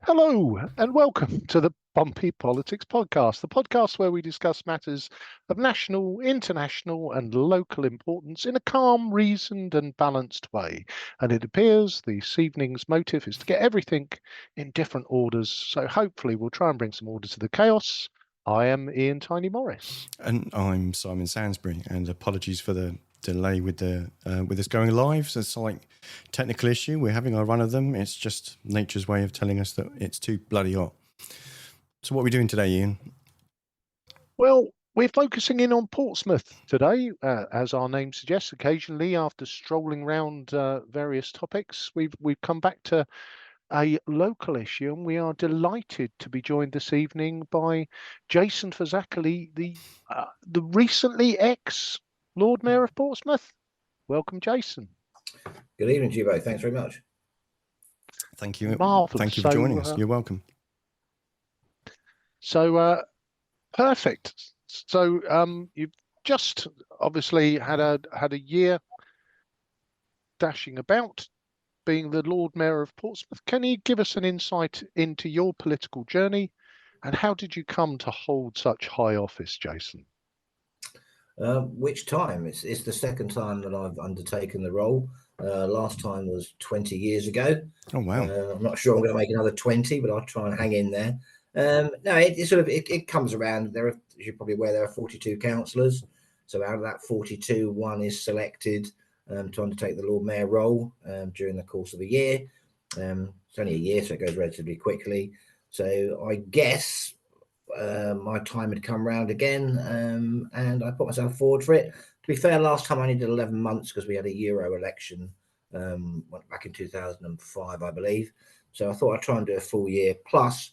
Hello and welcome to the Bumpy Politics Podcast, the podcast where we discuss matters of national, international, and local importance in a calm, reasoned, and balanced way. And it appears this evening's motive is to get everything in different orders. So hopefully we'll try and bring some order to the chaos. I am Ian Tiny Morris. And I'm Simon Sainsbury, and apologies for the delay with us going live. So it's like technical issue. We're having our run of them. It's just nature's way of telling us that it's too bloody hot. So what are we doing today, Ian? Well, we're focusing in on Portsmouth today, as our name suggests. Occasionally, after strolling round various topics, we've come back to a local issue, and we are delighted to be joined this evening by Jason Fazackarley, the recently ex-Lord Mayor of Portsmouth. Welcome, Jason. Good evening to you both. Thanks very much. Thank you. Marvellous. Thank you for joining us. You're welcome. So, perfect. So, you've just obviously had a year dashing about, being the Lord Mayor of Portsmouth. Can you give us an insight into your political journey and how did you come to hold such high office, Jason? Which time? It's the second time that I've undertaken the role. Last time was 20 years ago. Oh, wow. I'm not sure I'm going to make another 20, but I'll try and hang in there. No, it comes around. There are, as you're probably aware, there are 42 councillors. So out of that 42, one is selected to undertake the Lord Mayor role during the course of a year. It's only a year, so it goes relatively quickly. So I guess my time had come round again, and I put myself forward for it. To be fair, last time I only did 11 months because we had a Euro election back in 2005, I believe. So I thought I'd try and do a full year. Plus,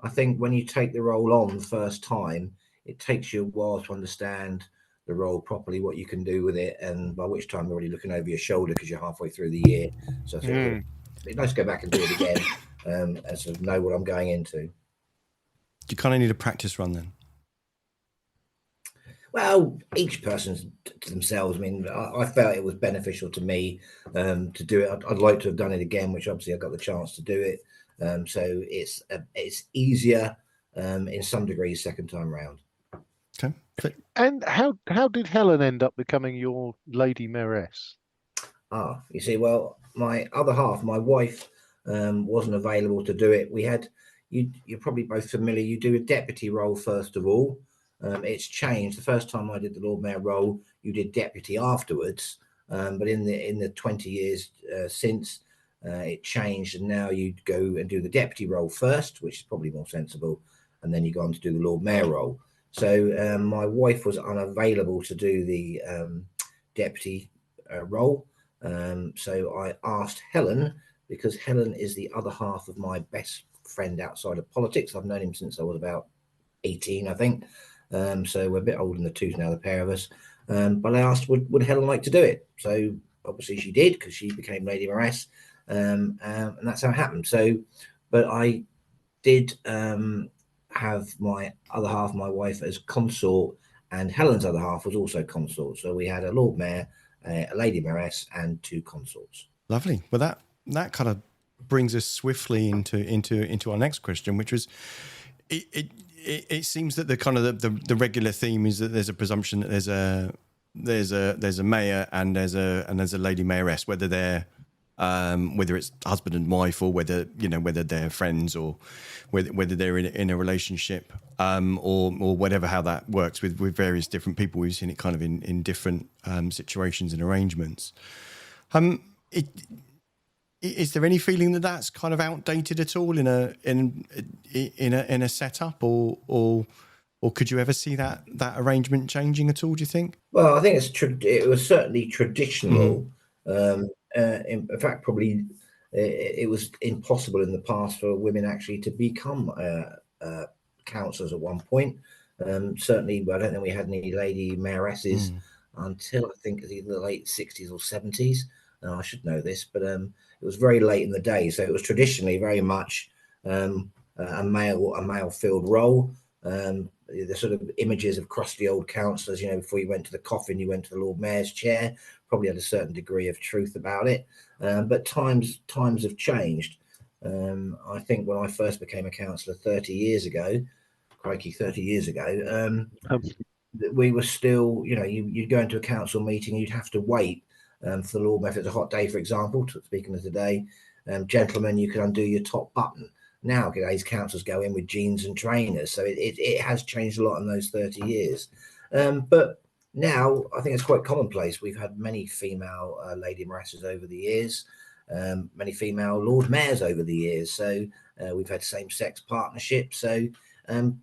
I think when you take the role on the first time, it takes you a while to understand the role properly, what you can do with it, and by which time you're already looking over your shoulder because you're halfway through the year. So I think it's nice to go back and do it again and sort of know what I'm going into. You kind of need a practice run then. Well, each person's to themselves. I mean, I felt it was beneficial to me to do it. I'd like to have done it again, which obviously I got the chance to do it. So it's easier in some degrees second time round. Okay. And how did Helen end up becoming your Lady Mayoress? You see, well, my other half, my wife, wasn't available to do it. We had, you're probably both familiar, you do a deputy role first of all. It's changed. The first time I did the Lord Mayor role, you did deputy afterwards. But in the 20 years since, it changed, and now you go and do the deputy role first, which is probably more sensible, and then you go on to do the Lord Mayor role. So my wife was unavailable to do the deputy role. So I asked Helen, because Helen is the other half of my best friend outside of politics. I've known him since I was about 18, I think. So we're a bit older in the tooth now, the pair of us. But I asked, would Helen like to do it? So obviously she did, because she became Lady Mayoress. And that's how it happened. So, but I did have my other half, my wife, as consort, and Helen's other half was also consort. So we had a Lord Mayor, a Lady Mayoress, and two consorts. Lovely. Well, that kind of brings us swiftly into our next question, which was, it seems that the kind of the regular theme is that there's a presumption that there's a mayor and there's a Lady Mayoress, whether they're whether it's husband and wife, or whether they're friends, or whether they're in a relationship, or whatever, how that works with various different people. We've seen it kind of in different situations and arrangements. Is there any feeling that that's kind of outdated at all in a setup, or could you ever see that arrangement changing at all, do you think? Well, I think it was certainly traditional. In fact, probably it was impossible in the past for women actually to become councillors at one point. Certainly, I don't think we had any Lady Mayoresses until I think either the late 60s or 70s. I should know this, but it was very late in the day, so it was traditionally very much a male-filled role. The sort of images of crusty old councillors, before you went to the coffin, you went to the Lord Mayor's chair, probably had a certain degree of truth about it. But times have changed. I think when I first became a councillor 30 years ago, crikey, 30 years ago, we were still, you'd go into a council meeting, you'd have to wait for the Lord Mayor. If it's a hot day, for example, speaking of today, gentlemen, you can undo your top button. Nowadays, councils go in with jeans and trainers, so it has changed a lot in those 30 years. But now I think it's quite commonplace. We've had many female Lady Mayoresses over the years, many female Lord Mayors over the years. So we've had same-sex partnerships. So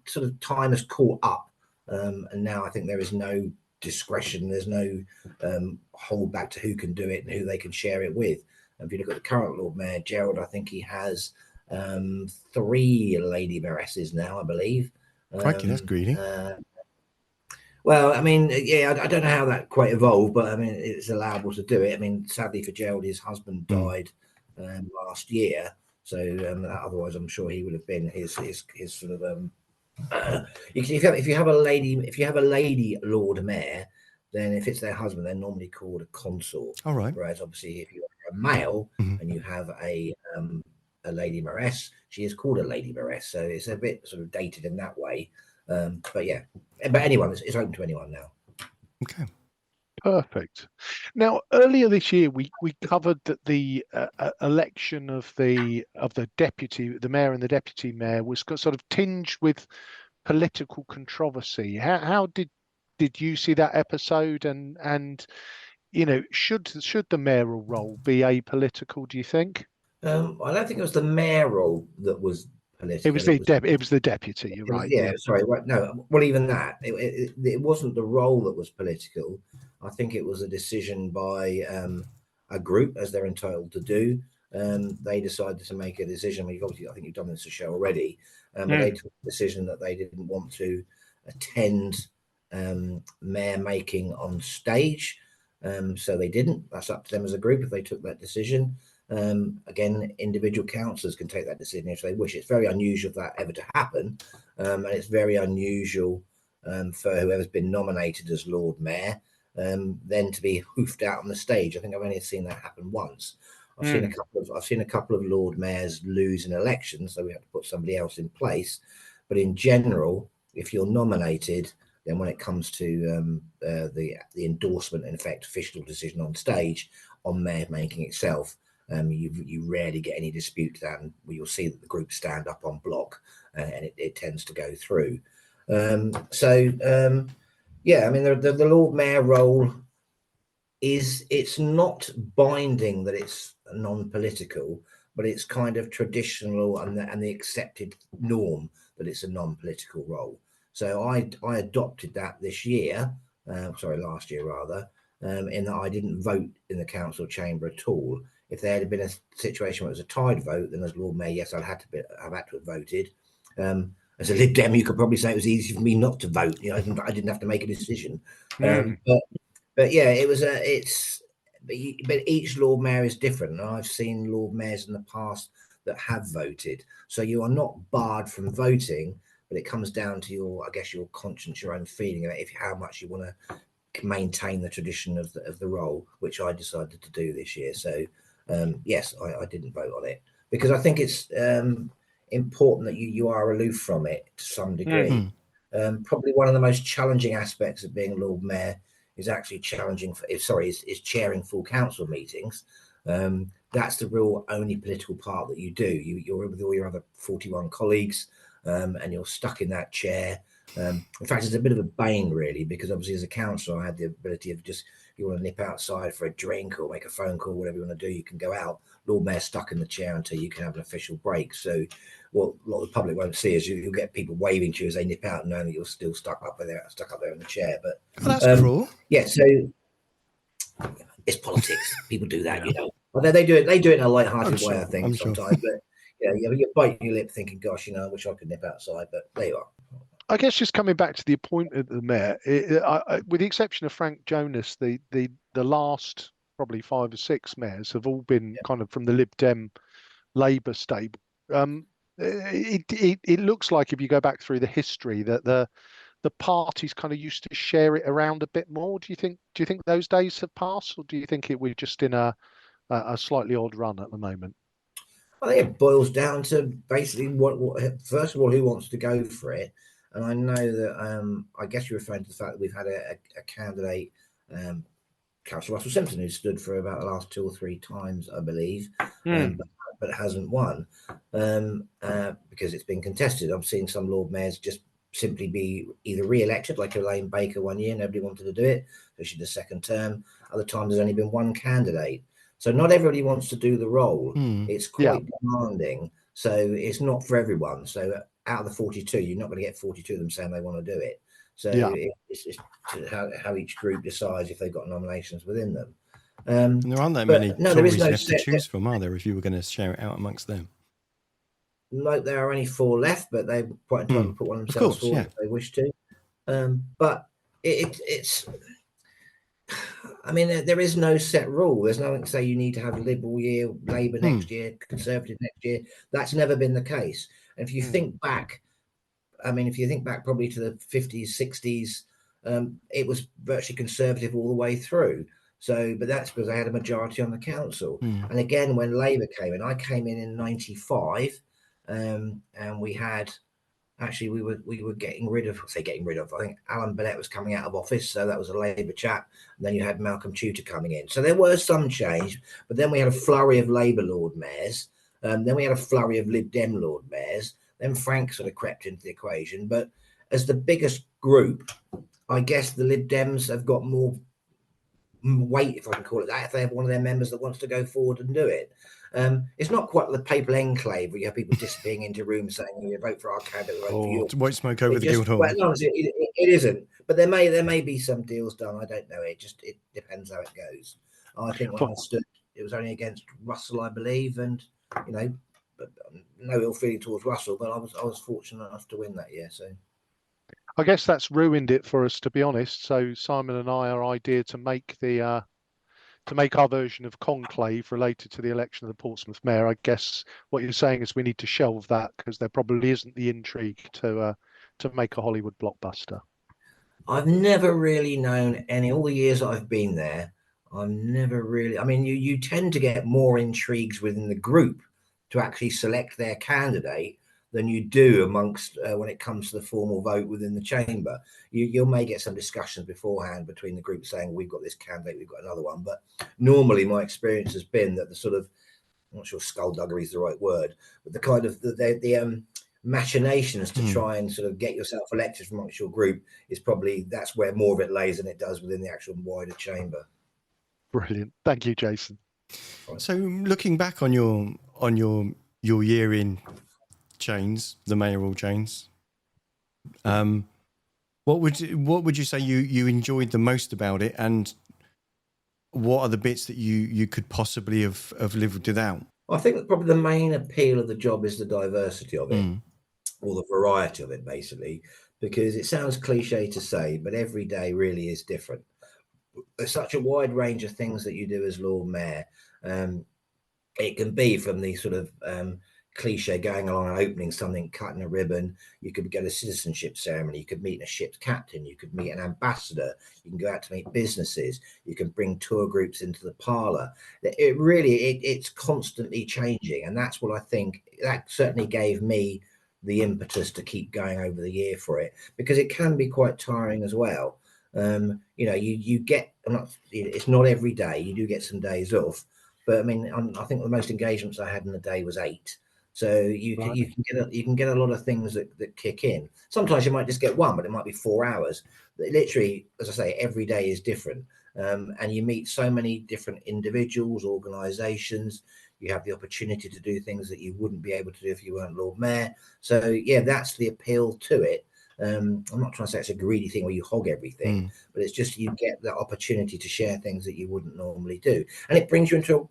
sort of time has caught up, and now I think there is no discretion. There's no hold back to who can do it and who they can share it with. And if you look at the current Lord Mayor, Gerald, I think he has 3 Lady Mayoresses now, I believe. Crikey, that's greedy. Well, I mean, yeah, I don't know how that quite evolved, but I mean, it's allowable to do it. I mean, sadly for Gerald, his husband died last year, so otherwise, I'm sure he would have been his sort of. If you have a lady Lord Mayor, then if it's their husband, they're normally called a consort. All right. Whereas obviously, if you're a male and you have a Lady Mayoress, she is called a Lady Mayoress. So it's a bit sort of dated in that way. But yeah, but anyone, it's open to anyone now. Okay. Perfect. Now, earlier this year, we covered that the election of the mayor and the deputy mayor was sort of tinged with political controversy. How did you see that episode? And should the mayoral role be apolitical, do you think? I don't think it was the mayoral that was political. It was the deputy. You're right. Yeah, sorry. No, well, even that, it wasn't the role that was political. I think it was a decision by a group, as they're entitled to do. They decided to make a decision. I think you've done this show already, but they took a decision that they didn't want to attend mayor making on stage. So they didn't. That's up to them as a group if they took that decision. Again, individual councillors can take that decision if they wish. It's very unusual for that ever to happen, and it's very unusual for whoever's been nominated as Lord Mayor then to be hoofed out on the stage. I think I've only seen that happen once. I've seen a couple of Lord Mayors lose in elections, so we have to put somebody else in place. But in general, if you're nominated, then when it comes to the endorsement, in effect, official decision on stage on mayor making itself, you rarely get any dispute to that, and you'll see that the groups stand up on block, and it tends to go through. Yeah, I mean, the Lord Mayor role it's not binding that it's non-political, but it's kind of traditional and the accepted norm that it's a non-political role. So I adopted that last year rather, in that I didn't vote in the council chamber at all. If there had been a situation where it was a tied vote, then as Lord Mayor, yes, I've had to have voted. As a Lib Dem, you could probably say it was easy for me not to vote. I didn't have to make a decision. But yeah, but each Lord Mayor is different. And I've seen Lord Mayors in the past that have voted. So you are not barred from voting, but it comes down to your conscience, your own feeling about how much you want to maintain the tradition of the role, which I decided to do this year. So yes, I didn't vote on it because I think it's important that you are aloof from it to some degree. Probably one of the most challenging aspects of being Lord Mayor is actually is chairing full council meetings. That's the real only political part that you do. You're with all your other 41 colleagues, and you're stuck in that chair. In fact, it's a bit of a bane, really, because obviously as a councillor, I had the ability of just, if you want to nip outside for a drink or make a phone call, whatever you want to do, you can go out. Lord Mayor stuck in the chair until you can have an official break. So what a lot of the public won't see is you'll get people waving to you as they nip out, knowing that you're still stuck up there in the chair. But that's cruel. Yeah, so it's politics. People do that, Well, they do it in a light-hearted way, I think, sometimes. But you're biting your lip, thinking, "Gosh, I wish I could nip outside." But there you are. I guess just coming back to the appointment of the mayor, with the exception of Frank Jonas, the last probably 5 or 6 mayors have all been kind of from the Lib Dem Labour stable. It looks like, if you go back through the history, that the parties kind of used to share it around a bit more. Do you think those days have passed, or do you think we're just in a slightly odd run at the moment? I think it boils down to basically what first of all, who wants to go for it. And I know that I guess you're referring to the fact that we've had a candidate, Councillor Russell Simpson, who stood for about the last 2 or 3 times, I believe, but hasn't won because it's been contested. I've seen some Lord Mayors just simply be either re-elected, like Elaine Baker one year, nobody wanted to do it, so she did a second term. Other times there's only been one candidate. So not everybody wants to do the role. It's quite demanding. So it's not for everyone. So out of the 42, you're not going to get 42 of them saying they want to do it. So it's how each group decides if they've got nominations within them. And there aren't that many Tories left to choose from, are there, if you were going to share it out amongst them? No, there are only 4 left, but they're quite entitled to put one themselves forward if they wish to. But it's I mean, there is no set rule. There's nothing to say you need to have Liberal year, Labour next year, Conservative next year. That's never been the case. And if you think back, I mean, if you think back probably to the 50s, 60s, it was virtually Conservative all the way through. So, but that's because they had a majority on the council. And again, when Labour came in, I came in 95, and we had actually we were getting rid of, I think Alan Bennett was coming out of office, so that was a Labour chap. And then you had Malcolm Tudor coming in, so there was some change. But then we had a flurry of Labour Lord Mayors, then we had a flurry of Lib Dem Lord Mayors. Then Frank sort of crept into the equation. But as the biggest group, I guess the Lib Dems have got more weight, if I can call it that, if they have one of their members that wants to go forward and do it. It's not quite the papal enclave where you have people disappearing into rooms saying, you vote for our candidate, vote for you. White smoke over the Guildhall. Well, no, it isn't. But there may be some deals done. I don't know. It depends how it goes. I think when I stood, it was only against Russell, I believe, and but no ill feeling towards Russell, but I was fortunate enough to win that year. So I guess that's ruined it for us, to be honest. So Simon and I are idea to make our version of conclave related to the election of the Portsmouth mayor. I guess what you're saying is we need to shelve that because there probably isn't the intrigue to make a Hollywood blockbuster. I've never really known all the years that I've been there. I've never really. I mean, you tend to get more intrigues within the group to actually select their candidate than you do amongst when it comes to the formal vote within the chamber. You may get some discussions beforehand between the group saying we've got this candidate, we've got another one. But normally my experience has been that the sort of, I'm not sure skullduggery is the right word, but the kind of the machinations to try and sort of get yourself elected from amongst your group is probably, that's where more of it lays than it does within the actual wider chamber. Brilliant. Thank you, Jason. So looking back on your year in chains, the mayoral chains, what would you say you enjoyed the most about it, and what are the bits that you could possibly have lived without? I think that probably the main appeal of the job is the diversity of it, or the variety of it, basically, because it sounds cliche to say, but every day really is different. There's such a wide range of things that you do as Lord Mayor. It can be from the sort of cliche going along and opening something, cutting a ribbon. You could go to a citizenship ceremony. You could meet a ship's captain. You could meet an ambassador. You can go out to meet businesses. You can bring tour groups into the parlour. It's constantly changing, and that's what I think. That certainly gave me the impetus to keep going over the year for it, because it can be quite tiring as well. You get, it's not every day. You do get some days off, but I mean, I think the most engagements I had in a day was 8. So you can get a lot of things that kick in. Sometimes you might just get one, but it might be 4 hours. Literally, as I say, every day is different, and you meet so many different individuals, organisations. You have the opportunity to do things that you wouldn't be able to do if you weren't Lord Mayor. So yeah, that's the appeal to it. I'm not trying to say it's a greedy thing where you hog everything, but it's just you get the opportunity to share things that you wouldn't normally do, and it brings you into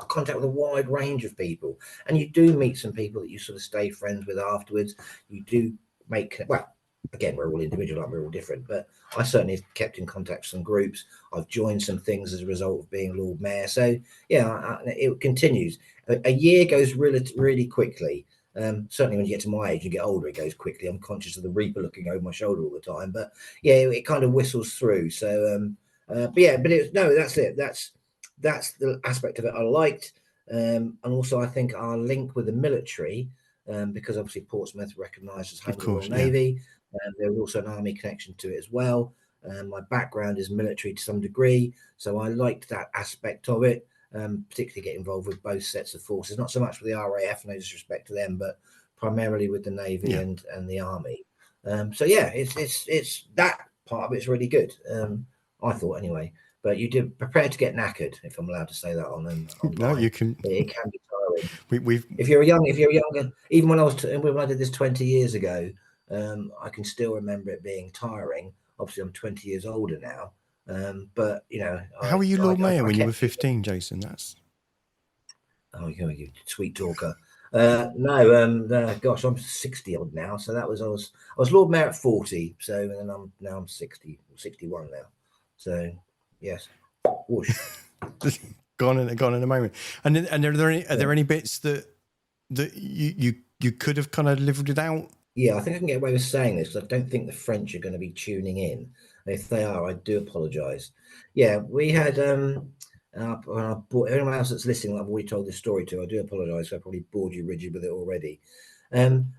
contact with a wide range of people, and you do meet some people that you sort of stay friends with afterwards. You do make, well, again, we're all individual, we're all different, but I certainly have kept in contact with some groups. I've joined some things as a result of being Lord Mayor. So yeah, it continues. A year goes really, really quickly. Certainly when you get to my age, you get older, it goes quickly. I'm conscious of the Reaper looking over my shoulder all the time, but yeah, it kind of whistles through. So, that's it. That's the aspect of it I liked. And also I think our link with the military, because obviously Portsmouth recognised as home of the Royal Navy, there was also an army connection to it as well. My background is military to some degree, so I liked that aspect of it, particularly get involved with both sets of forces, not so much with the RAF, no disrespect to them, but primarily with the Navy and the Army. So yeah, it's that part of it's really good. I thought anyway, but you did prepare to get knackered, if I'm allowed to say that on no, you can. It can be tiring. We've if you're younger, even when I did this 20 years ago, I can still remember it being tiring. Obviously, I'm 20 years older now, but you know. How were you Lord Mayor when you were 15, Jason? That's. Oh, you sweet talker. No, gosh, I'm 60 odd now. So that was I was Lord Mayor at 40. So and I'm 60, 61 now. So yes, whoosh. gone in a moment. And are there any bits that you could have kind of lived without? Yeah, I think I can get away with saying this because I don't think the French are going to be tuning in. If they are, I do apologise. Yeah, we had anyone else that's listening, I've already told this story to. I do apologise. I probably bored you rigid with it already.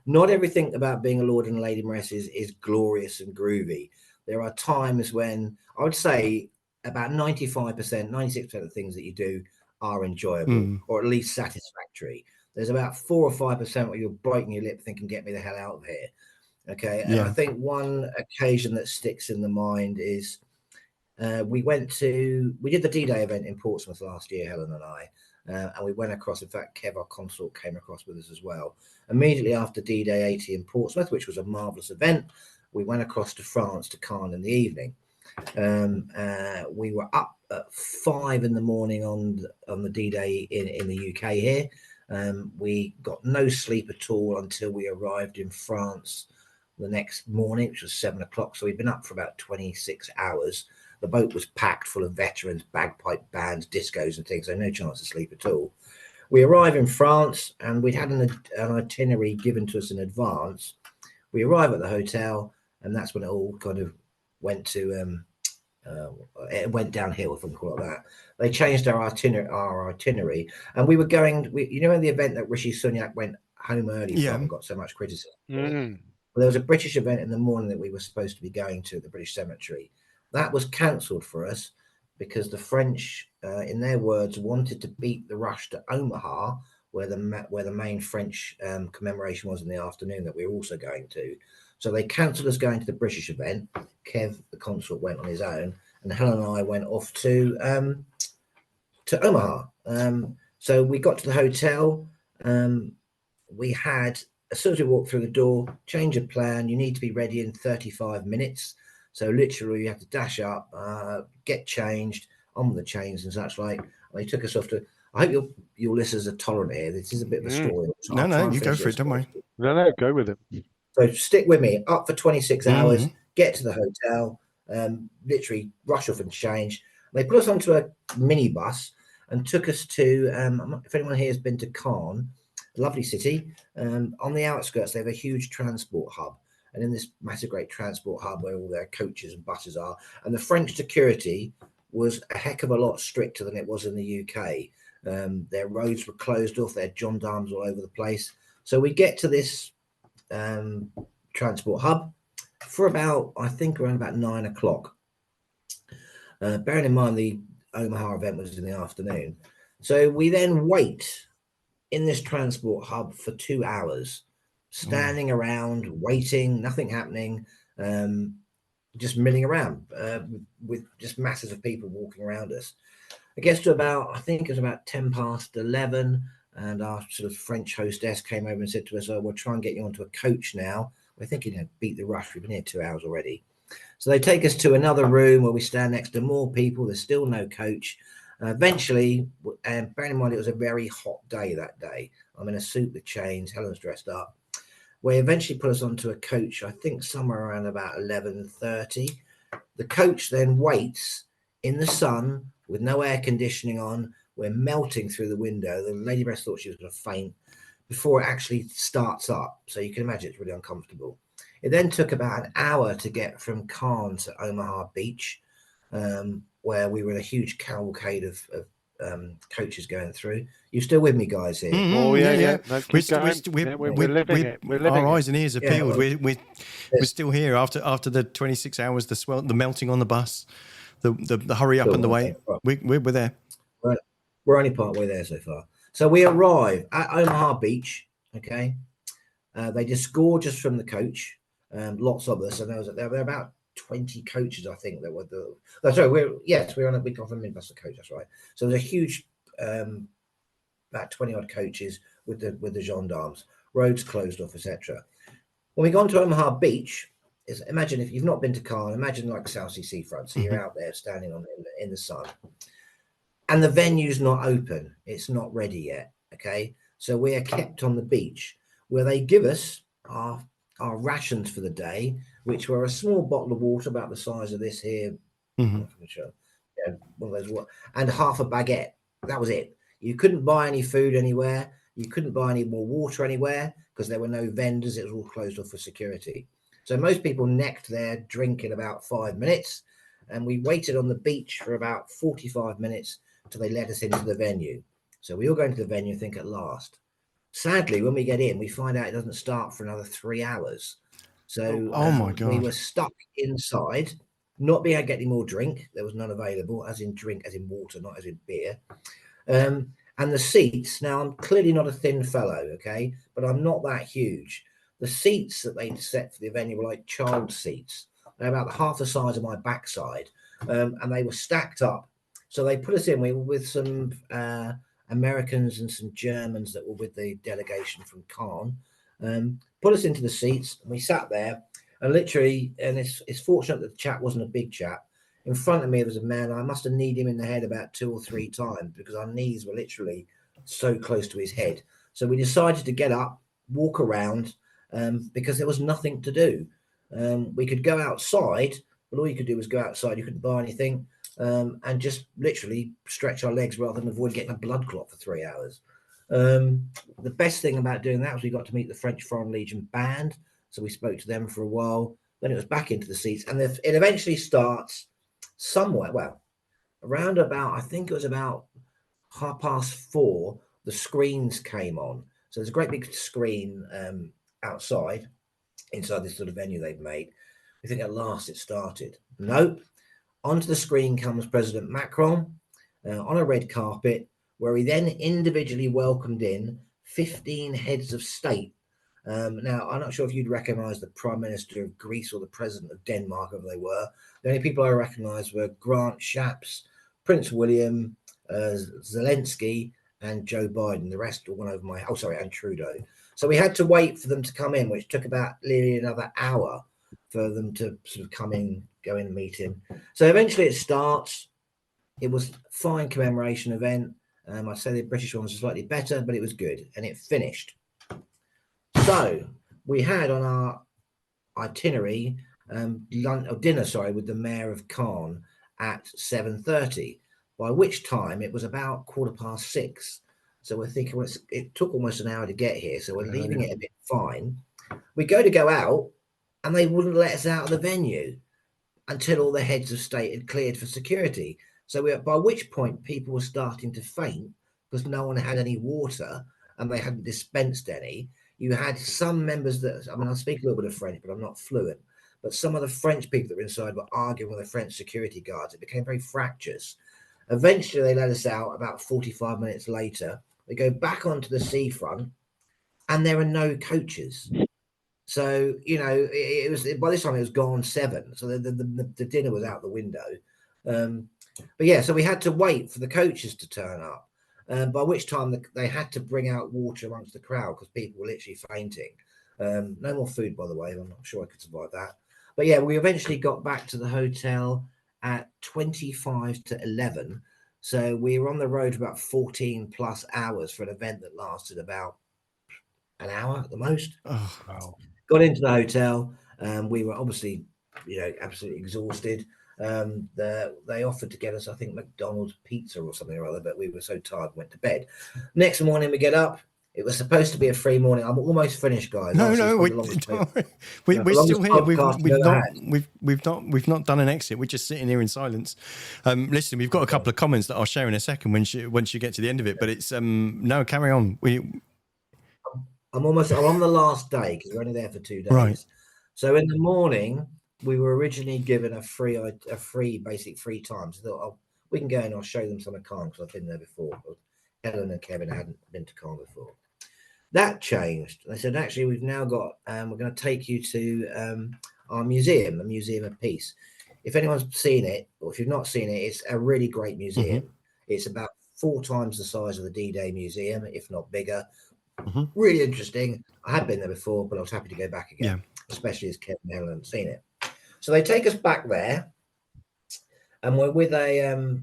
Not everything about being a Lord and a Lady Mayoress is glorious and groovy. There are times when I would say about 95%, 96% of the things that you do are enjoyable or at least satisfactory. There's about 4 or 5% where you're biting your lip thinking, get me the hell out of here. Okay. And I think one occasion that sticks in the mind is we did the D-Day event in Portsmouth last year, Helen and I, and we went across. In fact, Kev, our consort, came across with us as well. Immediately after D-Day 80 in Portsmouth, which was a marvellous event, we went across to France to Cannes in the evening. We were up at 5 a.m. on the D-Day in the UK here. We got no sleep at all until we arrived in France the next morning, which was 7 o'clock. So we'd been up for about 26 hours. The boat was packed full of veterans, bagpipe bands, discos and things, so no chance of sleep at all. We arrive in France and we'd had an itinerary given to us in advance. We arrive at the hotel and that's when it all kind of went to it went downhill, if I can call it that. They changed our itinerary, and we were going. In the event that Rishi Sunak went home early from and got so much criticism. Well, there was a British event in the morning that we were supposed to be going to at the British Cemetery. That was cancelled for us because the French, in their words, wanted to beat the rush to Omaha, where the main French commemoration was in the afternoon that we were also going to. So they cancelled us going to the British event. Kev, the consort, went on his own, and Helen and I went off to Omaha. So we got to the hotel. We had, as soon as we walked through the door, change of plan. You need to be ready in 35 minutes. So literally, you have to dash up, get changed, on with the chains and such like. They took us off to. I hope your listeners are tolerant here. This is a bit of a story. No, you go for it. Don't worry. No, go with it. So stick with me. Up for 26 hours. Get to the hotel. Literally rush off and change. They put us onto a minibus and took us to. If anyone here has been to Cannes, lovely city. On the outskirts, they have a huge transport hub. And in this massive, great transport hub where all their coaches and buses are, and the French security was a heck of a lot stricter than it was in the UK. Their roads were closed off. They had gendarmes all over the place. So we get to this transport hub for around about 9 o'clock. Bearing in mind the Omaha event was in the afternoon. So we then wait in this transport hub for 2 hours. Standing around, waiting, nothing happening, just milling around with just masses of people walking around us. It gets to about 10 past 11, and our sort of French hostess came over and said to us, we'll try and get you onto a coach now. We're thinking, beat the rush. We've been here 2 hours already. So they take us to another room where we stand next to more people. There's still no coach. Eventually, and bearing in mind it was a very hot day that day, I'm in a suit with chains, Helen's dressed up. They eventually put us onto a coach, I think somewhere around about 11:30. The coach then waits in the sun with no air conditioning on. We're melting through the window. The Lady Mayoress thought she was going to faint before it actually starts up. So you can imagine it's really uncomfortable. It then took about an hour to get from Cannes to Omaha Beach, where we were in a huge cavalcade of coaches going through. You still with me, guys? Here? Oh yeah. No, keep going. We're living it. We're living our it. eyes and ears are peeled. well, We're still here after the 26 hours, the melting on the bus, the hurry up and the wait. We're there. We're only part way there so far. So we arrive at Omaha Beach. Okay, they just gorge us from the coach. Lots of us, and there were about 20 coaches, I think, that were the. Oh, sorry, we're on a week off a minibus coach. That's right. So there's a huge, about 20 odd coaches with the gendarmes. Roads closed off, etc. When we got to Omaha Beach, imagine if you've not been to Cllr, imagine like South Sea seafront. So you're out there standing in the sun, and the venue's not open. It's not ready yet. Okay, so we are kept on the beach where they give us our rations for the day, which were a small bottle of water about the size of this here, one of those, and half a baguette. That was it. You couldn't buy any food anywhere. You couldn't buy any more water anywhere because there were no vendors. It was all closed off for security. So most people necked their drink in about 5 minutes, and we waited on the beach for about 45 minutes till they let us into the venue. So we all go into the venue and think at last. Sadly, when we get in, we find out it doesn't start for another 3 hours. So my God. we were stuck inside, not being able to get any more drink. There was none available, as in drink, as in water, not as in beer. And the seats, now I'm clearly not a thin fellow, okay, but I'm not that huge. The seats that they set for the venue were like child seats. They're about half the size of my backside, and they were stacked up. So they put us in. We were with some Americans and some Germans that were with the delegation from Cannes. Put us into the seats, and we sat there, and literally, and it's fortunate that the chat wasn't a big chat. In front of me, there was a man. I must have kneed him in the head about 2 or 3 times because our knees were literally so close to his head. So we decided to get up, walk around, because there was nothing to do. We could go outside, but all you could do was go outside. You couldn't buy anything, and just literally stretch our legs rather than avoid getting a blood clot for 3 hours. The best thing about doing that was we got to meet the French Foreign Legion band. So we spoke to them for a while. Then it was back into the seats, and it eventually starts somewhere, well, around about, I think it was about 4:30, the screens came on. So there's a great big screen outside, inside this sort of venue they've made. We think at last it started. Nope. Onto the screen comes President Macron on a red carpet, where he then individually welcomed in 15 heads of state. Now, I'm not sure if you'd recognize the Prime Minister of Greece or the President of Denmark, whoever they were. The only people I recognized were Grant Shapps, Prince William, Zelensky, and Joe Biden. The rest all went over my... Oh, sorry, and Trudeau. So we had to wait for them to come in, which took about nearly another hour for them to sort of come in, go in and meet him. So eventually it starts. It was a fine commemoration event. I'd say the British one was slightly better, but it was good, and it finished. So we had on our itinerary dinner, with the Mayor of Cannes at 7:30, by which time it was about 6:15. So we're thinking it took almost an hour to get here, so we're leaving it a bit fine. We go out, and they wouldn't let us out of the venue until all the heads of state had cleared for security. So by which point people were starting to faint because no one had any water and they hadn't dispensed any. You had some members I speak a little bit of French, but I'm not fluent. But some of the French people that were inside were arguing with the French security guards. It became very fractious. Eventually, they let us out about 45 minutes later. We go back onto the seafront, and there are no coaches. So, it was, by this time it was gone 7. So the dinner was out the window. But yeah, so we had to wait for the coaches to turn up. By which time they had to bring out water amongst the crowd because people were literally fainting. No more food, by the way. I'm not sure I could survive that. But yeah, we eventually got back to the hotel at 25 to 11. So we were on the road for about 14 plus hours for an event that lasted about an hour at the most. Oh, wow. Got into the hotel. We were obviously, absolutely exhausted. They offered to get us, I think, McDonald's pizza or something or other, but we were so tired, went to bed. Next morning we get up, It was supposed to be a free morning. I'm almost finished, guys. No, Honestly, it's no, probably the longest, we're longest still here. podcast I've ever had. We've not done an exit. We're just sitting here in silence. Listen, we've got a couple of comments that I'll share in a second once you get to the end of it. But it's no, carry on. I'm on the last day because we're only there for 2 days. Right. So in the morning, we were originally given a free basic free time. So I thought, we can go and I'll show them some of Cllr because I've been there before. But Helen and Kevin hadn't been to Cllr before. That changed. They said, actually, we've now got, we're going to take you to our museum, the Museum of Peace. If anyone's seen it, or if you've not seen it, it's a really great museum. Mm-hmm. It's about 4 times the size of the D-Day Museum, if not bigger. Mm-hmm. Really interesting. I had been there before, but I was happy to go back again, especially as Kevin and Helen hadn't seen it. So they take us back there, and we're with a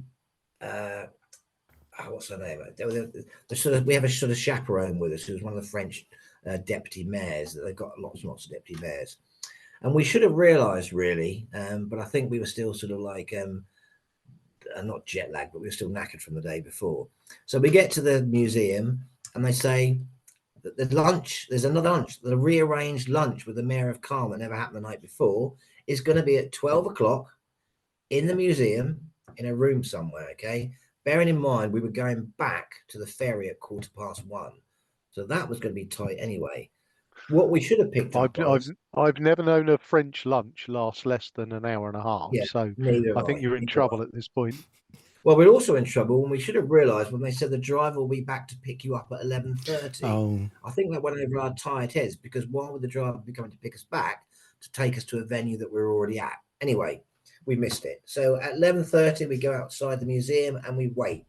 what's her name? We have a sort of chaperone with us, who's one of the French deputy mayors. They've got lots and lots of deputy mayors, and we should have realised really, but I think we were still sort of like not jet lagged, but we were still knackered from the day before. So we get to the museum, and they say that there's another lunch, the rearranged lunch with the Mayor of Cllr that never happened the night before is going to be at 12 o'clock in the museum in a room somewhere. Okay. Bearing in mind, we were going back to the ferry at 1:15, so that was going to be tight anyway. What we should have picked up I've never known a French lunch last less than an hour and a half, so I think you're in trouble at this point. Well, we're also in trouble, and we should have realised when they said the driver will be back to pick you up at 11:30. Oh. I think that went over our tired heads, because why would the driver be coming to pick us back to take us to a venue that we're already at? Anyway, we missed it. So at 11:30, we go outside the museum and we wait.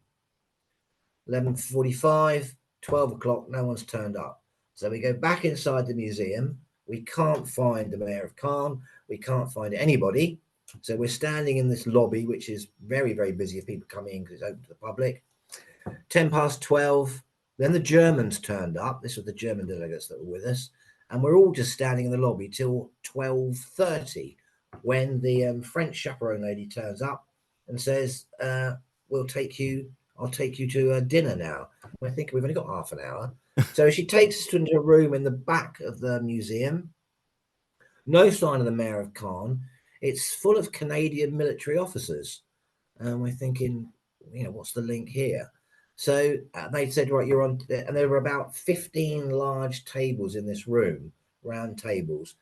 11:45, 12 o'clock, no one's turned up. So we go back inside the museum. We can't find the Mayor of Cllr. We can't find anybody. So we're standing in this lobby, which is very, very busy of people coming in because it's open to the public. 12:10, then the Germans turned up. This was the German delegates that were with us. And we're all just standing in the lobby till 12:30. When the French chaperone lady turns up and says, I'll take you to dinner now. I think we've only got half an hour. So she takes us into a room in the back of the museum. No sign of the Mayor of Cllr. It's full of Canadian military officers. And we're thinking, what's the link here? So they said, right, you're on, and there were about 15 large tables in this room, round tables.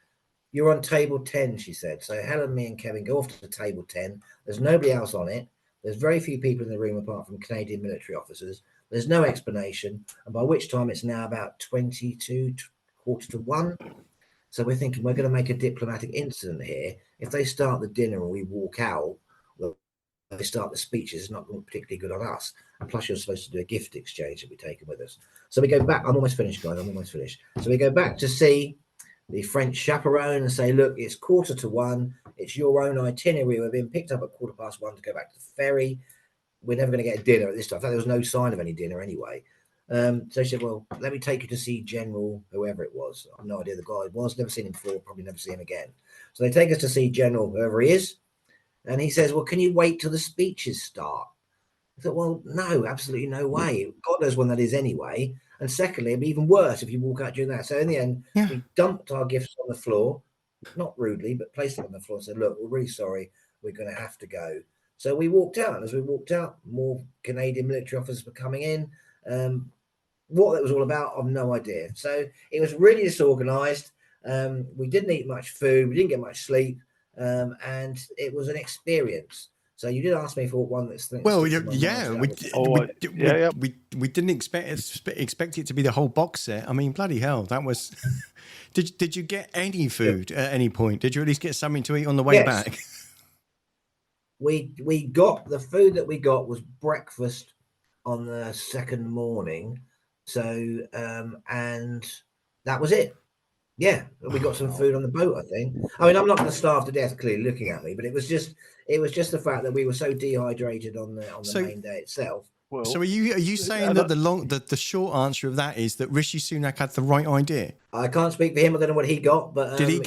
You're on table 10, she said. So Helen, me and Kevin go off to table 10. There's nobody else on it. There's very few people in the room apart from Canadian military officers. There's no explanation. And by which time it's now about 22, 1:15. So we're thinking we're going to make a diplomatic incident here. If they start the dinner and we walk out, well, they start the speeches, it's not particularly good on us. And plus you're supposed to do a gift exchange that we taken with us. So we go back. I'm almost finished, guys. I'm almost finished. So we go back to see the French chaperone and say, look, it's 1:45. It's your own itinerary. We've been picked up at 1:15 to go back to the ferry. We're never going to get a dinner at this time. In fact, there was no sign of any dinner anyway. So she said, well, let me take you to see General, whoever it was. I have no idea the guy was. Never seen him before. Probably never see him again. So they take us to see General, whoever he is. And he says, well, can you wait till the speeches start? I thought, well, no, absolutely no way. God knows when that is anyway. And secondly, it'd be even worse if you walk out during that. So in the end, we dumped our gifts on the floor, not rudely, but placed it on the floor and said, look, we're really sorry. We're going to have to go. So we walked out. And as we walked out, more Canadian military officers were coming in. What that was all about, I've no idea. So it was really disorganized. We didn't eat much food. We didn't get much sleep. And it was an experience. So you did ask me for one that's... Well, we didn't expect it to be the whole box set. I mean, bloody hell, that was... Did you get any food at any point? Did you at least get something to eat on the way back? We got... The food that we got was breakfast on the second morning. So, and that was it. Yeah, we got some food on the boat, I think. I mean, I'm not going to starve to death, clearly looking at me, but it was just the fact that we were so dehydrated on the main day itself. Well, so are you saying that the short answer of that is that Rishi Sunak had the right idea? I can't speak for him. I don't know what he got, but did he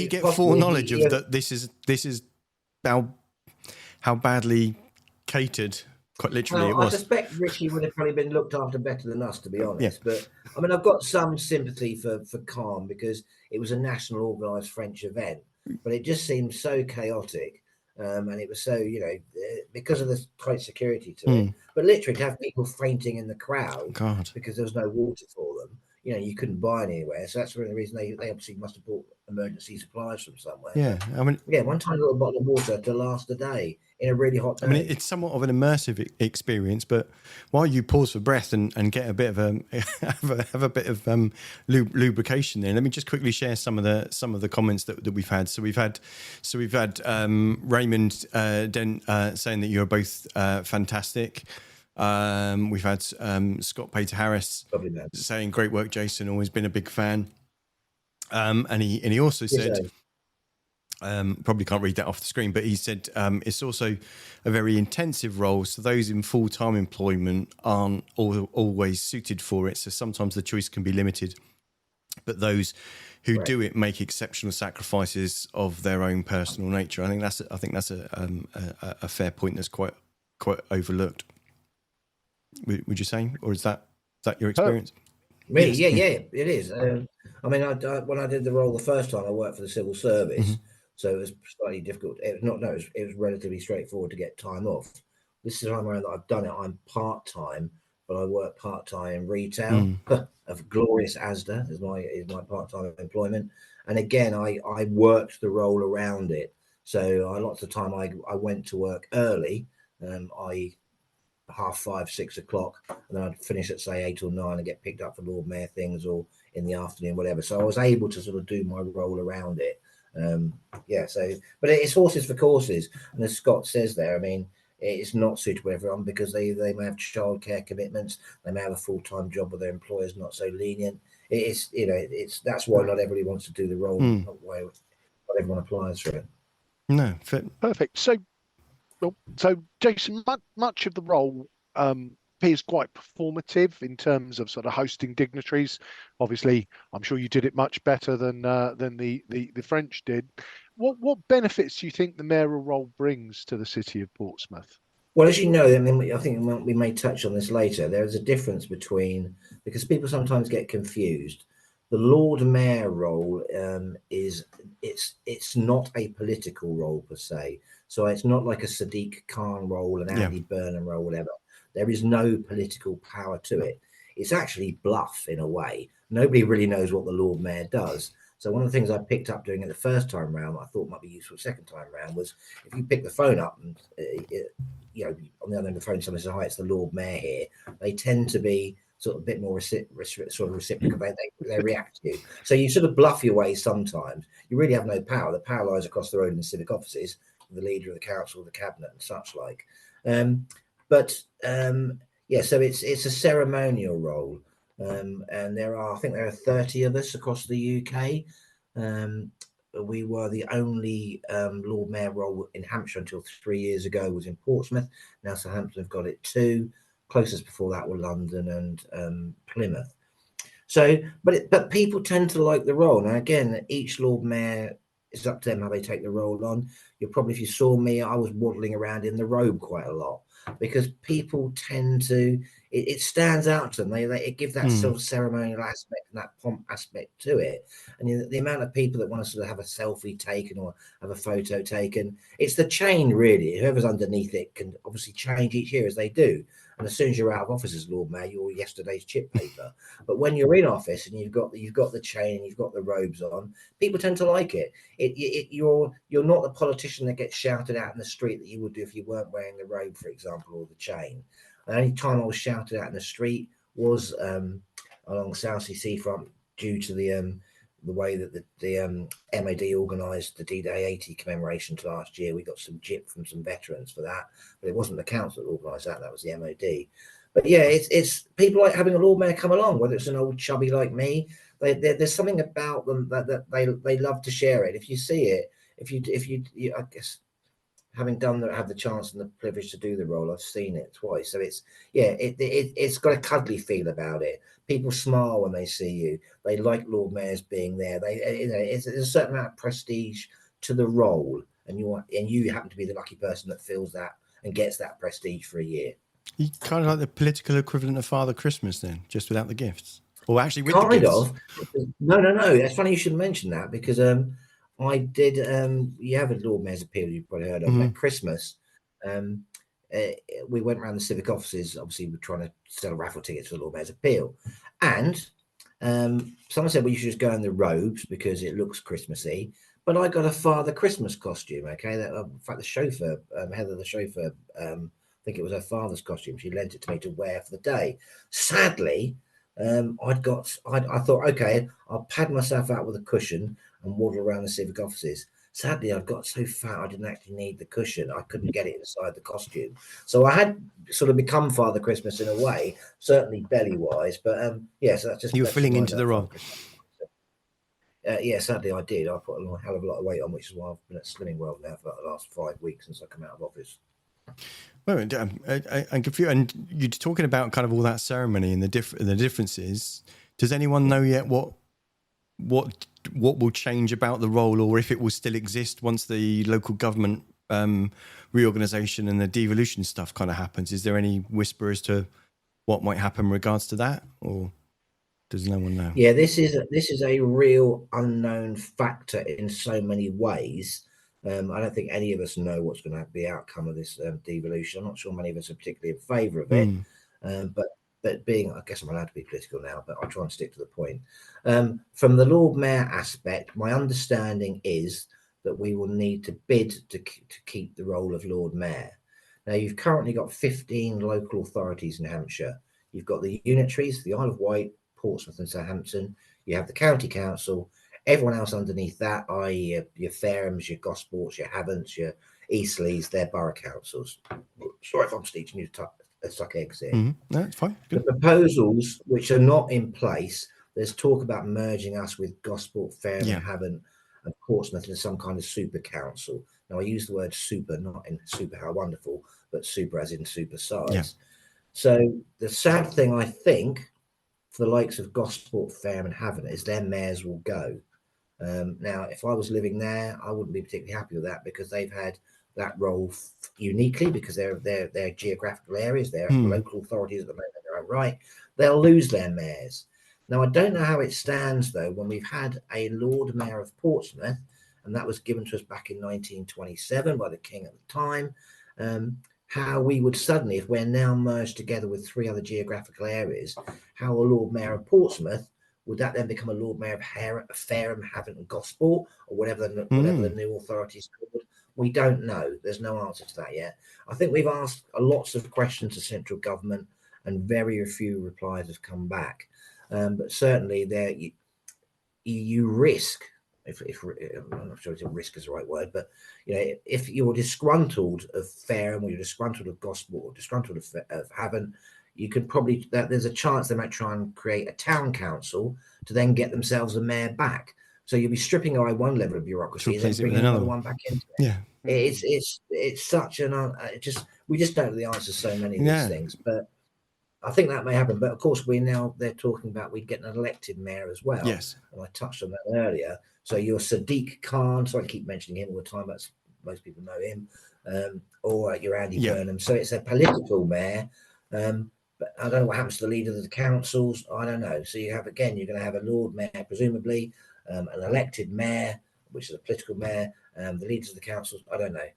get foreknowledge of that? This is how badly catered quite literally it Well, I was. suspect Richie would have probably been looked after better than us, to be honest. Yeah. But I mean, I've got some sympathy for Calm because it was a national organised French event, but it just seemed so chaotic. And it was so, because of the tight security to it. But literally, to have people fainting in the crowd God. because there was no water for them, you couldn't buy anywhere. So that's the reason they obviously must have bought emergency supplies from somewhere. Yeah, But, I mean, one tiny little bottle of water to last a day in a really hot day. I mean, it's somewhat of an immersive experience, but while you pause for breath and get a bit of have a bit of lubrication there, let me just quickly share some of the comments that we've had. So we've had Raymond Dent saying that you're both fantastic. We've had Scott Pater Harris saying great work, Jason. Always been a big fan. And he also said. Probably can't read that off the screen, but he said it's also a very intensive role. So those in full-time employment aren't always suited for it. So sometimes the choice can be limited. But those who do it make exceptional sacrifices of their own personal nature. I think that's a fair point that's quite overlooked. Would you say, or is that your experience? Me, yes. It is. I mean, when I did the role the first time, I worked for the civil service, so it was slightly difficult. It was relatively straightforward to get time off. This is the time around that I've done it. I'm part-time, but I work part-time in retail. Of glorious Asda is my part-time employment, and again, I worked the role around it. So lots of time I went to work early. I 5:30, 6 o'clock, and then I'd finish at say 8 or 9 and get picked up for Lord Mayor things or in the afternoon, whatever. So I was able to sort of do my role around it. But it's horses for courses, and as Scott says there, I mean, it's not suitable for everyone because they may have childcare commitments, they may have a full-time job where their employer's not so lenient. That's why not everybody wants to do the role. Not everyone applies for it. No, perfect. So, Jason, much of the role appears quite performative in terms of sort of hosting dignitaries. Obviously, I'm sure you did it much better than the French did. What benefits do you think the mayoral role brings to the city of Portsmouth? Well, as you know, I mean, I think we may touch on this later. There is a difference because people sometimes get confused. The Lord Mayor role it's not a political role per se. So it's not like a Sadiq Khan role, an Andy Burnham role, whatever. There is no political power to it. It's actually bluff in a way. Nobody really knows what the Lord Mayor does. So one of the things I picked up doing it the first time round, I thought might be useful second time round, was if you pick the phone up and on the other end of the phone, someone says, "Hi, it's the Lord Mayor here." They tend to be sort of a bit more reciprocal. They react to you. So you sort of bluff your way sometimes. You really have no power. The power lies across the road in the civic offices, the leader of the council, the cabinet, and such like. So it's a ceremonial role, and I think there are 30 of us across the UK. We were the only Lord Mayor role in Hampshire until 3 years ago was in Portsmouth. Now Southampton have got it too. Closest before that were London and Plymouth. So, but people tend to like the role. Now, again, each Lord Mayor, it's up to them how they take the role on. If you saw me, I was waddling around in the robe quite a lot because people tend to, it stands out to them. It gives that sort of ceremonial aspect and that pomp aspect to it. And the amount of people that want to sort of have a selfie taken or have a photo taken, it's the chain really. Whoever's underneath it can obviously change each year as they do. And as soon as you're out of office as Lord Mayor, you're yesterday's chip paper. But when you're in office and you've got the chain, you've got the robes on, people tend to like it. You're not the politician that gets shouted at in the street that you would do if you weren't wearing the robe, for example, or the chain. The only time I was shouted at in the street was along Southsea seafront due to the way that the MOD organised the D-Day 80 commemoration to last year. We got some jip from some veterans for that, but it wasn't the council that organised that. That was the MOD. But yeah, it's people like having a Lord Mayor come along, whether it's an old chubby like me. There's something about them that they love to share it. If you see it, if you I guess having had the chance and the privilege to do the role, I've seen it twice. So it's got a cuddly feel about it. People smile when they see you. They like Lord Mayors being there. There's a certain amount of prestige to the role, and you happen to be the lucky person that feels that and gets that prestige for a year. You kind of like the political equivalent of Father Christmas then, just without the gifts. Or actually with the Kind gifts. of. No. It's funny you should mention that because I did. You have a Lord Mayor's Appeal you've probably heard of. Mhm. At Christmas, um, we went around the civic offices. Obviously, we're trying to sell raffle tickets for the Lord Mayor's Appeal, and someone said, "Well, you should just go in the robes because it looks Christmassy." But I got a Father Christmas costume. Okay, that, in fact, the chauffeur, Heather, the chauffeur, I think it was her father's costume. She lent it to me to wear for the day. Sadly, I thought, okay, I'll pad myself out with a cushion and waddle around the civic offices. Sadly, I got so fat I didn't actually need the cushion. I couldn't get it inside the costume. So I had sort of become Father Christmas in a way, certainly belly wise. But yeah, so that's just You were that's filling reminded into the of Father role. Christmas. Yeah, sadly I did. I put a hell of a lot of weight on, which is why I've been at Slimming World now for the last 5 weeks since I come out of office. Well, I'm confused. And you're talking about kind of all that ceremony and the differences. Does anyone know yet what will change about the role, or if it will still exist once the local government reorganisation and the devolution stuff kind of happens? Is there any whisper as to what might happen in regards to that, or does no one know? Yeah, this is a real unknown factor in so many ways. I don't think any of us know what's going to be the outcome of this devolution. I'm not sure many of us are particularly in favour of it. But being, I guess I'm allowed to be political now, but I'll try and stick to the point. From the Lord Mayor aspect, my understanding is that we will need to bid to keep the role of Lord Mayor. Now, you've currently got 15 local authorities in Hampshire. You've got the unitaries, the Isle of Wight, Portsmouth and Southampton. You have the county council. Everyone else underneath that, i.e. your Farehams, your Gosports, your Havants, your Eastleys, they're borough councils. Sorry if I'm teaching you to suck eggs here. No, it's fine. The Good. proposals which are not in place, there's talk about merging us with Gosport, Fareham, Yeah. and Havant and Portsmouth into some kind of super council. Now, I use the word super, not in super, how wonderful, but super as in super size. Yeah. So the sad thing, I think, for the likes of Gosport, Fareham, and Havant is their mayors will go. Now, if I was living there, I wouldn't be particularly happy with that because they've had that role uniquely because they're geographical areas, they're local authorities at the moment, they're right. They'll lose their mayors. Now, I don't know how it stands though when we've had a Lord Mayor of Portsmouth, and that was given to us back in 1927 by the King at the time. How we would suddenly, if we're now merged together with 3 other geographical areas, how a Lord Mayor of Portsmouth would that then become a Lord Mayor of Fareham, Havant, and Gosport, or whatever the new authority is called? We don't know. There's no answer to that yet. I think we've asked lots of questions to central government, and very few replies have come back. But certainly, there you risk. If I'm not sure if risk is the right word, but if you're disgruntled of Fareham, or you're disgruntled of Gosport, or disgruntled of Havant, you could probably there's a chance they might try and create a town council to then get themselves a mayor back. So you'll be stripping away one level of bureaucracy and then bringing another one back into it. Yeah, it's such an we just don't know the answers to so many of these things. But I think that may happen. But of course, they're talking about we'd get an elected mayor as well. Yes, and I touched on that earlier. So you're Sadiq Khan. So I keep mentioning him all the time. That's most people know him. Or you're Andy Burnham. So it's a political mayor. But I don't know what happens to the leaders of the councils. I don't know. So you're going to have a Lord Mayor, presumably, an elected mayor, which is a political mayor, the leaders of the councils. I don't know.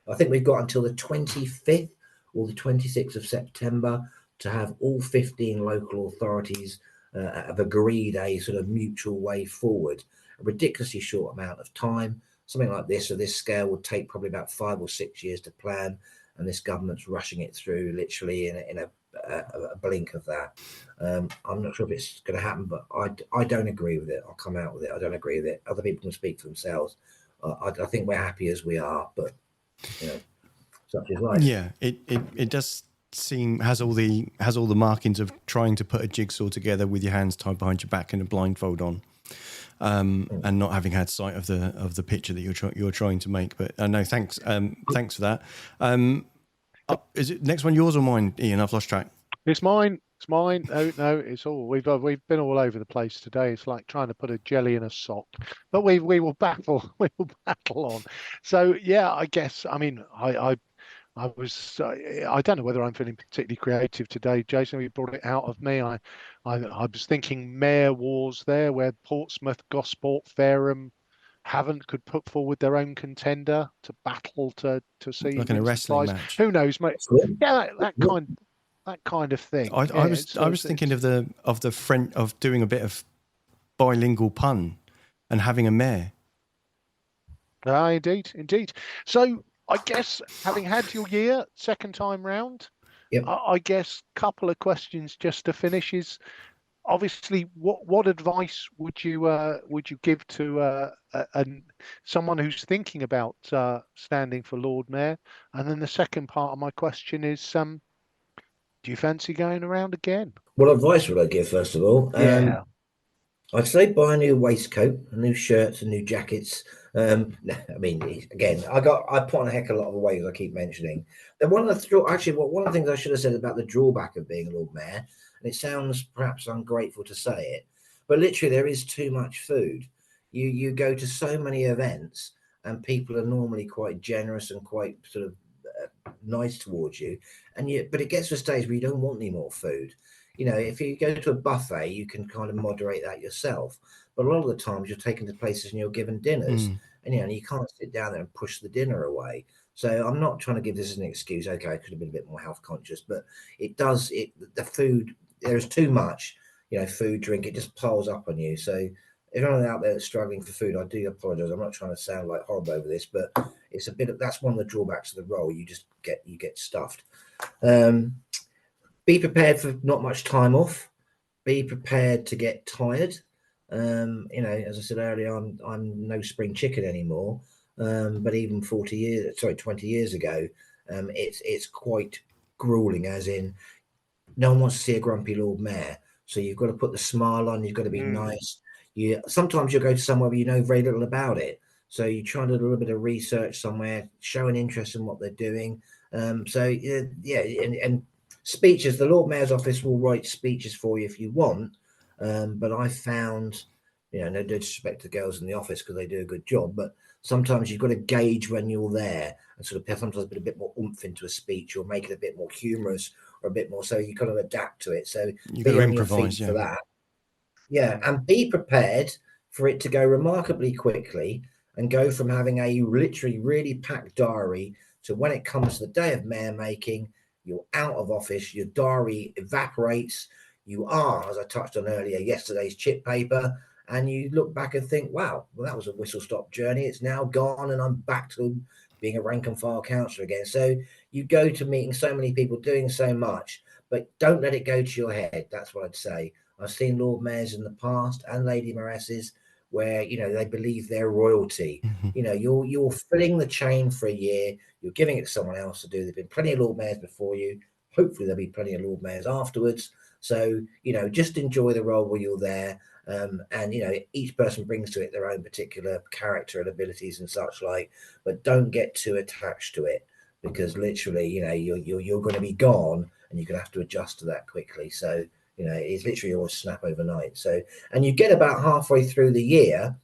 I think we've got until the 25th or the 26th of September to have all 15 local authorities have agreed a sort of mutual way forward. A ridiculously short amount of time. Something like this, of this scale, would take probably about 5 or 6 years to plan, and this government's rushing it through literally in a blink of that. I'm not sure if it's going to happen, but I don't agree with it. I'll come out with it. I don't agree with it. Other people can speak for themselves. I think we're happy as we are, but such is life. Yeah, it does seem has all the markings of trying to put a jigsaw together with your hands tied behind your back and a blindfold on, and not having had sight of the picture that you're trying to make. But no, thanks for that. Is it next one yours or mine, Ian? I've lost track. It's mine. It's mine. No, it's all. We've been all over the place today. It's like trying to put a jelly in a sock, but we will battle. We will battle on. So yeah, I guess. I mean, I don't know whether I'm feeling particularly creative today, Jason. You brought it out of me. I was thinking mayor wars there, where Portsmouth, Gosport, Fareham could put forward their own contender to battle to see Like in a wins the wrestling prize. match. Who knows, mate? Yeah, that kind of thing. I was thinking of the French, of doing a bit of bilingual pun and having a mayor. Indeed. So I guess having had your year second time round, Yep. I guess couple of questions just to finish is obviously what advice would you give to someone who's thinking about standing for Lord Mayor? And then the second part of my question is, do you fancy going around again? What advice would I give, first of all? Yeah. I'd say buy a new waistcoat, new shirts, and new jackets. I mean, again, I put on a heck of a lot of weight, as I keep mentioning. Then one of the things I should have said about the drawback of being a Lord Mayor, and it sounds perhaps ungrateful to say it, but literally there is too much food. You go to so many events, and people are normally quite generous and quite sort of nice towards you, but it gets to a stage where you don't want any more food. If you go to a buffet, you can kind of moderate that yourself. But a lot of the times you're taken to places and you're given dinners, and you can't sit down there and push the dinner away. So I'm not trying to give this as an excuse. Okay, I could have been a bit more health conscious, but the food, there's too much, food, drink, it just piles up on you. So if anyone out there that's struggling for food, I do apologize. I'm not trying to sound like horrible over this, but it's that's one of the drawbacks of the role. You get stuffed. Be prepared for not much time off. Be prepared to get tired. As I said earlier, I'm no spring chicken anymore. But even 20 years ago, it's quite grueling. As in, no one wants to see a grumpy Lord Mayor. So you've got to put the smile on. You've got to be nice. Sometimes you'll go to somewhere where you know very little about it. So you try to do a little bit of research somewhere, show an interest in what they're doing. And speeches, the Lord Mayor's office will write speeches for you if you want. But I found, no disrespect to the girls in the office because they do a good job, but sometimes you've got to gauge when you're there and sort of sometimes put a bit more oomph into a speech or make it a bit more humorous or a bit more, so you kind of adapt to it. So You've be got to on your improvise, feet for that. Yeah, and be prepared for it to go remarkably quickly and go from having a literally really packed diary to when it comes to the day of mayor making, you're out of office, your diary evaporates, you are, as I touched on earlier, yesterday's chip paper, and you look back and think, wow, well, that was a whistle-stop journey. It's now gone, and I'm back to being a rank and file councillor again. So you go to meeting so many people doing so much, but don't let it go to your head. That's what I'd say. I've seen Lord Mayors in the past and Lady Mayoresses where they believe they're royalty. You're filling the chain for a year. You're giving it to someone else to do. There've been plenty of Lord Mayors before you. Hopefully there'll be plenty of Lord Mayors afterwards. So just enjoy the role while you're there. And each person brings to it their own particular character and abilities and such like. But don't get too attached to it because literally, you're going to be gone and you're going to have to adjust to that quickly. So. It's literally always snap overnight. So, and you get about halfway through the year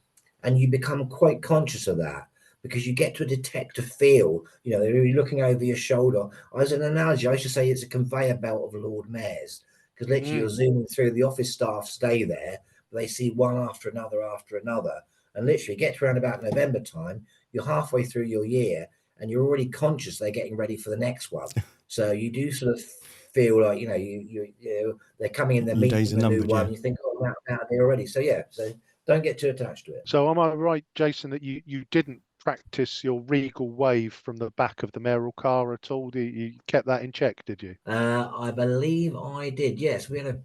and you become quite conscious of that because you get to detect a feel, they're looking over your shoulder. As an analogy, I should say it's a conveyor belt of Lord Mayors because literally you're zooming through, the office staff stay there, but they see one after another. And literally get to around about November time, you're halfway through your year and you're already conscious they're getting ready for the next one. So you do sort of feel like they're coming in, they're meeting the new one. You think, oh, I'm out there already. So don't get too attached to it. So am I right, Jason, that you didn't practice your regal wave from the back of the mayoral car at all? You kept that in check, did you? I believe I did. Yes, I had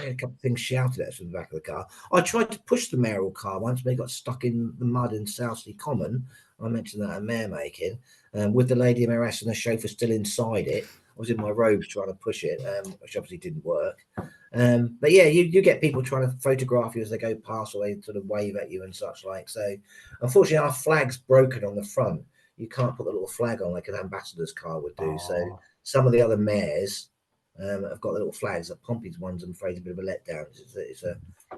a couple of things shouted at us from the back of the car. I tried to push the mayoral car once, but it got stuck in the mud in Southsea Common. I mentioned that at mayor making, with the Lady Mayoress and the chauffeur still inside it. I was in my robes trying to push it, which obviously didn't work. But yeah, you get people trying to photograph you as they go past, or they sort of wave at you and such like. So, unfortunately, our flag's broken on the front. You can't put the little flag on like an ambassador's car would do. So, some of the other mayors have got the little flags. That Pompey's one's, I'm afraid, a bit of a letdown.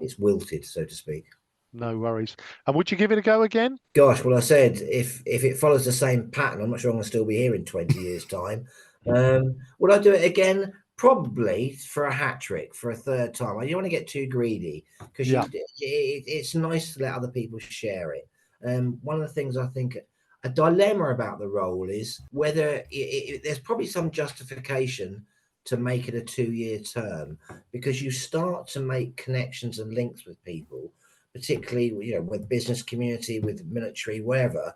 It's wilted, so to speak. No worries. And would you give it a go again? Gosh, well, I said if it follows the same pattern, I'm not sure I'm going to still be here in 20 years' time. Would I do it again? Probably for a hat trick, for a third time. You don't want to get too greedy because Yeah. it's nice to let other people share it. One of the things I think a dilemma about the role is whether there's probably some justification to make it a 2-year term, because you start to make connections and links with people, particularly with business community, with military, wherever,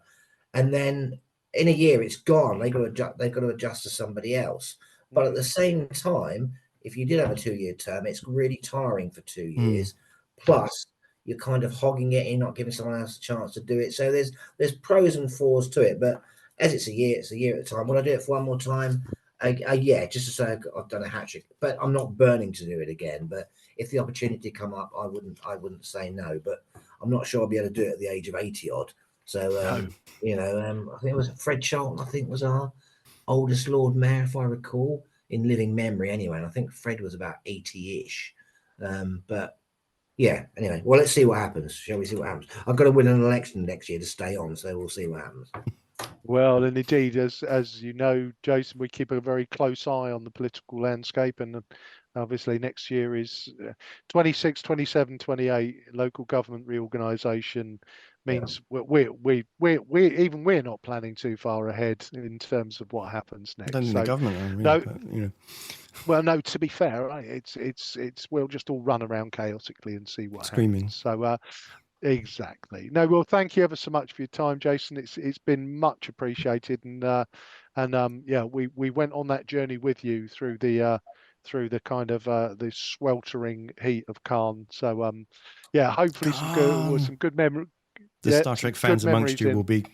and then in a year it's gone. They've got to adjust to somebody else. But at the same time, if you did have a 2-year term, it's really tiring for 2 years. Plus, you're kind of hogging it, you're not giving someone else a chance to do it. So there's pros and cons to it. But as it's a year at a time. Would I do it for one more time? Yeah, just to say I've done a hat trick. But I'm not burning to do it again. But if the opportunity come up, I wouldn't say no. But I'm not sure I'll be able to do it at the age of 80 odd. So I think it was Fred Charlton, I think, was our oldest Lord Mayor, if I recall, in living memory anyway. And I think Fred was about 80-ish. But yeah, anyway, well, let's see what happens. Shall we see what happens? I've got to win an election next year to stay on, so we'll see what happens. Well, and indeed, as you know, Jason, we keep a very close eye on the political landscape, and obviously next year is 26, 27, 28 local government reorganisation means we're not planning too far ahead in terms of what happens next. I don't think the government are really, no, but well, no. To be fair, right, it's we'll just all run around chaotically and see what screaming. happens. So. Exactly. No, well, thank you ever so much for your time, Jason. It's been much appreciated, and yeah, we went on that journey with you through the kind of the sweltering heat of Cannes. So yeah, hopefully some good memory. The Star Trek fans amongst you will be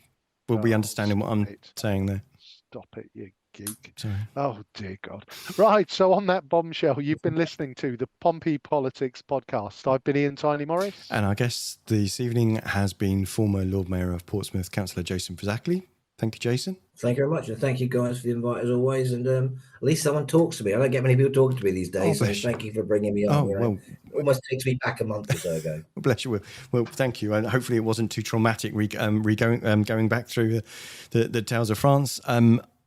understanding what I'm saying there. Stop it, you geek. Sorry. Oh, dear God. Right, so on that bombshell, you've been listening to the Pompey Politics podcast. I've been Ian Tiny Morris. And our guest this evening has been former Lord Mayor of Portsmouth, Cllr Jason Fazackarley. Thank you, Jason. Thank you very much. And thank you guys for the invite as always. And at least someone talks to me. I don't get many people talking to me these days. So thank you for bringing me on. Well, it almost takes me back a month or so ago. Bless you. Well, thank you. And hopefully it wasn't too traumatic going back through the tales of France.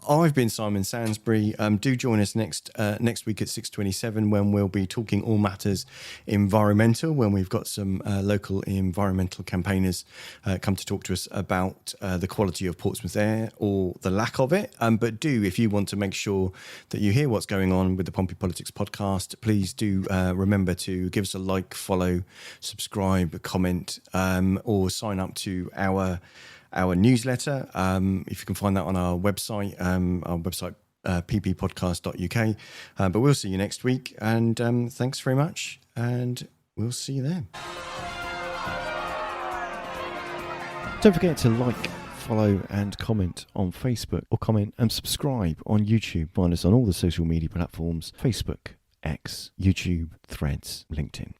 I've been Simon Sansbury. Do join us next week at 6:27 when we'll be talking all matters environmental, when we've got some local environmental campaigners come to talk to us about the quality of Portsmouth air or the lack of it. But if you want to make sure that you hear what's going on with the Pompey Politics podcast, please do remember to give us a like, follow, subscribe, comment, or sign up to our newsletter. If you can find that on our website, pppodcast.uk. But we'll see you next week, and thanks very much, and we'll see you then. Don't forget to like, follow and comment on Facebook, or comment and subscribe on YouTube. Find us on all the social media platforms: Facebook, X, YouTube, Threads, LinkedIn.